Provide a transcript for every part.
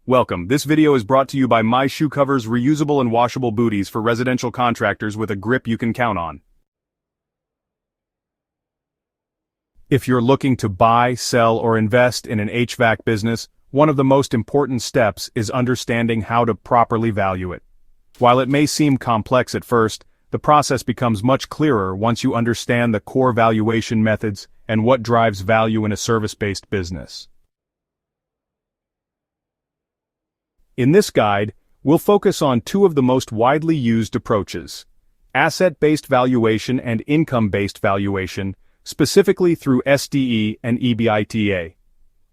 Welcome. This video is brought to you by MyShoeCovers reusable and washable booties for residential contractors with a grip you can count on. If you're looking to buy, sell, or invest in an HVAC business, one of the most important steps is understanding how to properly value it. While it may seem complex at first, the process becomes much clearer once you understand the core valuation methods and what drives value in a service-based business. In this guide, we'll focus on two of the most widely used approaches: asset-based valuation and income-based valuation, specifically through SDE and EBITDA.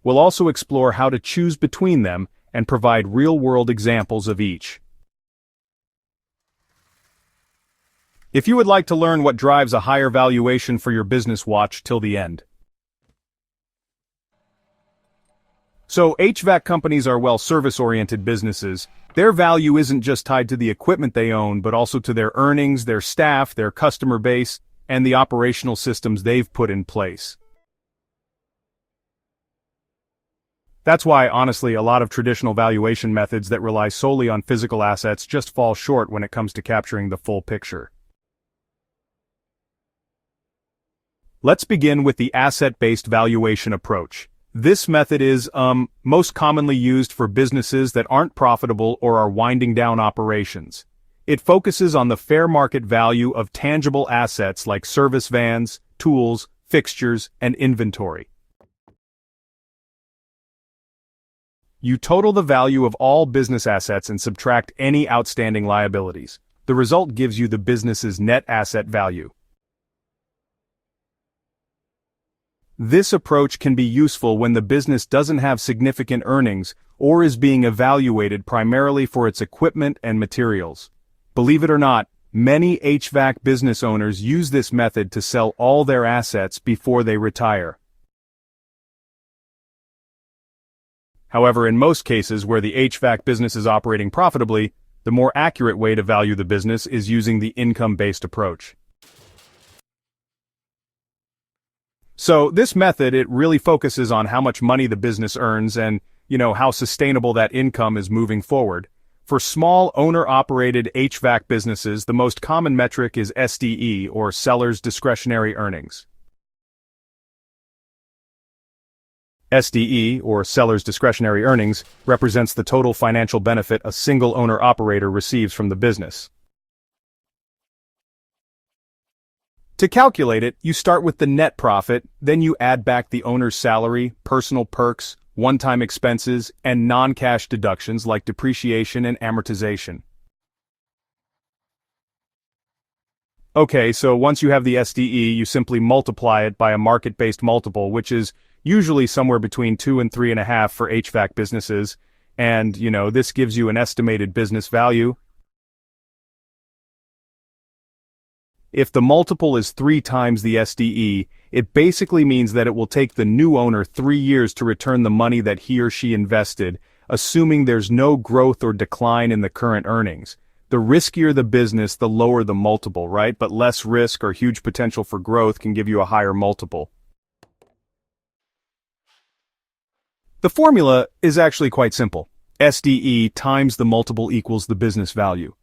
We'll also explore how to choose between them and provide real-world examples of each. If you would like to learn what drives a higher valuation for your business, watch till the end. So HVAC companies are service-oriented businesses. Their value isn't just tied to the equipment they own, but also to their earnings, their staff, their customer base, and the operational systems they've put in place. That's why, honestly, a lot of traditional valuation methods that rely solely on physical assets just fall short when it comes to capturing the full picture. Let's begin with the asset-based valuation approach. This method is, most commonly used for businesses that aren't profitable or are winding down operations. It focuses on the fair market value of tangible assets like service vans, tools, fixtures, and inventory. You total the value of all business assets and subtract any outstanding liabilities. The result gives you the business's net asset value. This approach can be useful when the business doesn't have significant earnings or is being evaluated primarily for its equipment and materials. Believe it or not, many HVAC business owners use this method to sell all their assets before they retire. However, in most cases where the HVAC business is operating profitably, the more accurate way to value the business is using the income-based approach. So this method, it really focuses on how much money the business earns and, how sustainable that income is moving forward. For small owner-operated HVAC businesses, the most common metric is SDE, or Seller's Discretionary Earnings. SDE, or Seller's Discretionary Earnings, represents the total financial benefit a single owner-operator receives from the business. To calculate it, you start with the net profit, then you add back the owner's salary, personal perks, one-time expenses, and non-cash deductions like depreciation and amortization. Okay, so once you have the SDE, you simply multiply it by a market-based multiple, which is usually somewhere between 2 and 3.5 for HVAC businesses, and, this gives you an estimated business value. If the multiple is 3 times the SDE, it basically means that it will take the new owner 3 years to return the money that he or she invested, assuming there's no growth or decline in the current earnings. The riskier the business, the lower the multiple, right? But less risk or huge potential for growth can give you a higher multiple. The formula is actually quite simple. SDE times the multiple equals the business value.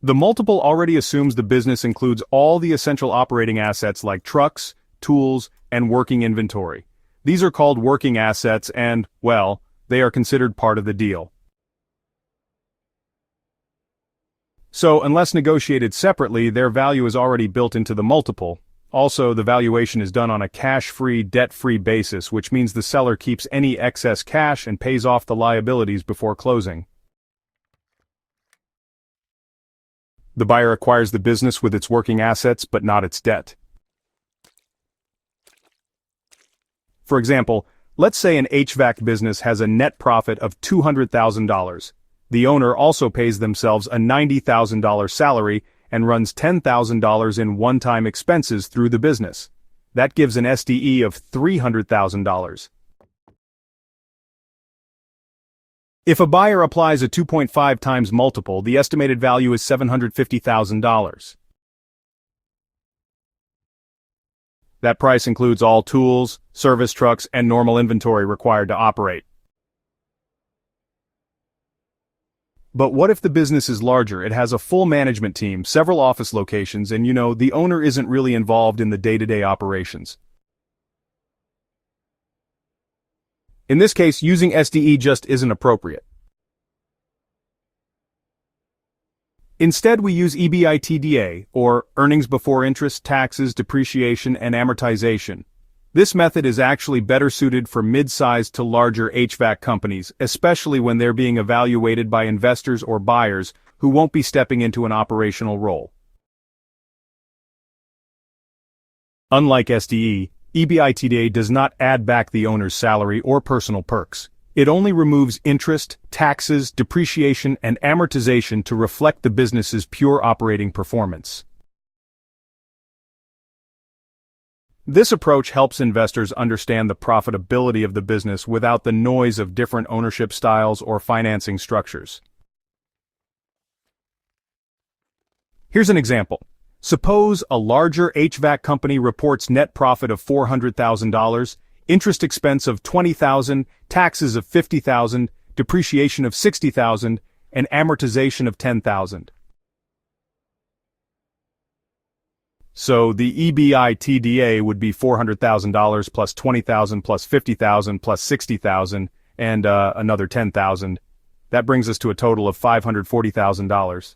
The multiple already assumes the business includes all the essential operating assets like trucks, tools, and working inventory. These are called working assets and, they are considered part of the deal. So, unless negotiated separately, their value is already built into the multiple. Also, the valuation is done on a cash-free, debt-free basis, which means the seller keeps any excess cash and pays off the liabilities before closing. The buyer acquires the business with its working assets, but not its debt. For example, let's say an HVAC business has a net profit of $200,000. The owner also pays themselves a $90,000 salary and runs $10,000 in one-time expenses through the business. That gives an SDE of $300,000. If a buyer applies a 2.5 times multiple, the estimated value is $750,000. That price includes all tools, service trucks, and normal inventory required to operate. But what if the business is larger? It has a full management team, several office locations, and the owner isn't really involved in the day-to-day operations. In this case, using SDE just isn't appropriate. Instead, we use EBITDA, or earnings before interest, taxes, depreciation, and amortization. This method is actually better suited for mid-sized to larger HVAC companies, especially when they're being evaluated by investors or buyers who won't be stepping into an operational role. Unlike SDE, EBITDA does not add back the owner's salary or personal perks. It only removes interest, taxes, depreciation, and amortization to reflect the business's pure operating performance. This approach helps investors understand the profitability of the business without the noise of different ownership styles or financing structures. Here's an example. Suppose a larger HVAC company reports net profit of $400,000, interest expense of $20,000, taxes of $50,000, depreciation of $60,000, and amortization of $10,000. So the EBITDA would be $400,000 plus $20,000 plus $50,000 plus $60,000 and another $10,000. That brings us to a total of $540,000.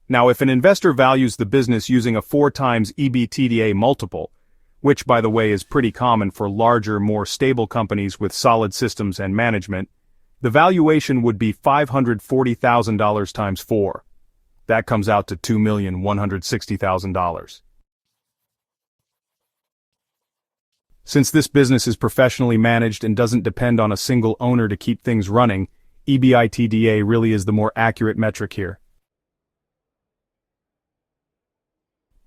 Now, if an investor values the business using a 4 times EBITDA multiple, which by the way is pretty common for larger, more stable companies with solid systems and management, the valuation would be $540,000 times 4. That comes out to $2,160,000. Since this business is professionally managed and doesn't depend on a single owner to keep things running, EBITDA really is the more accurate metric here.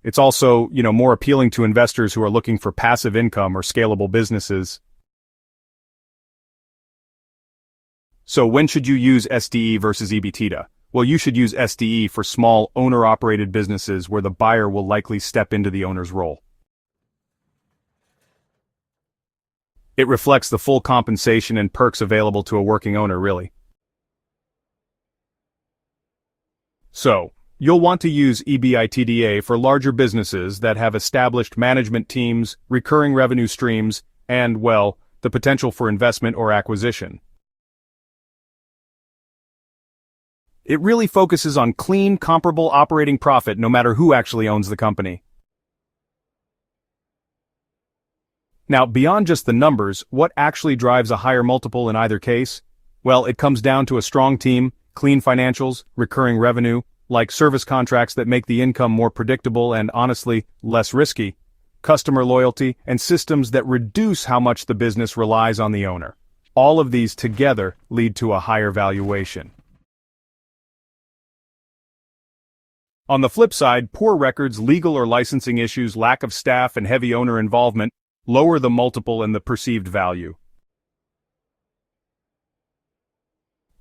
It's also, more appealing to investors who are looking for passive income or scalable businesses. So when should you use SDE versus EBITDA? Well, you should use SDE for small, owner-operated businesses where the buyer will likely step into the owner's role. It reflects the full compensation and perks available to a working owner, really. So, you'll want to use EBITDA for larger businesses that have established management teams, recurring revenue streams, and, the potential for investment or acquisition. It really focuses on clean, comparable operating profit no matter who actually owns the company. Now, beyond just the numbers, what actually drives a higher multiple in either case? Well, it comes down to a strong team, clean financials, recurring revenue, like service contracts that make the income more predictable and, honestly, less risky, customer loyalty, and systems that reduce how much the business relies on the owner. All of these together lead to a higher valuation. On the flip side, poor records, legal or licensing issues, lack of staff, and heavy owner involvement lower the multiple and the perceived value.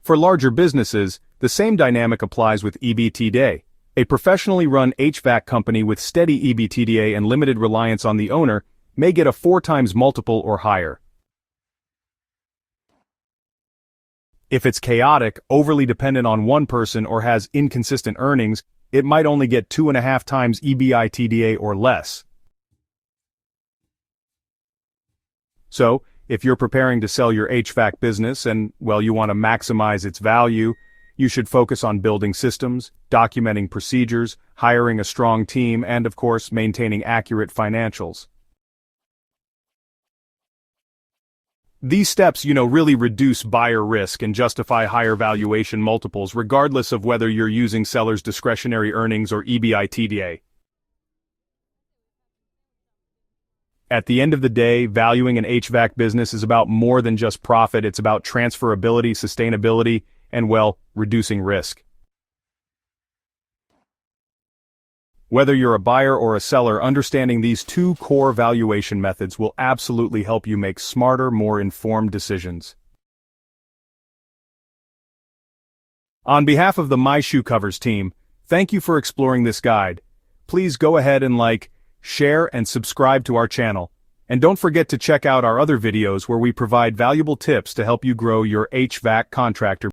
For larger businesses, the same dynamic applies with EBITDA. A professionally run HVAC company with steady EBITDA and limited reliance on the owner may get a 4 times multiple or higher. If it's chaotic, overly dependent on one person, or has inconsistent earnings, it might only get 2.5 times EBITDA or less. So, if you're preparing to sell your HVAC business and, you want to maximize its value, you should focus on building systems, documenting procedures, hiring a strong team, and, of course, maintaining accurate financials. These steps, really reduce buyer risk and justify higher valuation multiples regardless of whether you're using seller's discretionary earnings or EBITDA. At the end of the day, valuing an HVAC business is about more than just profit. It's about transferability, sustainability, and, reducing risk. Whether you're a buyer or a seller, understanding these 2 core valuation methods will absolutely help you make smarter, more informed decisions. On behalf of the MyShoeCovers team, thank you for exploring this guide. please go ahead and like, share and subscribe to our channel. And don't forget to check out our other videos where we provide valuable tips to help you grow your HVAC contractor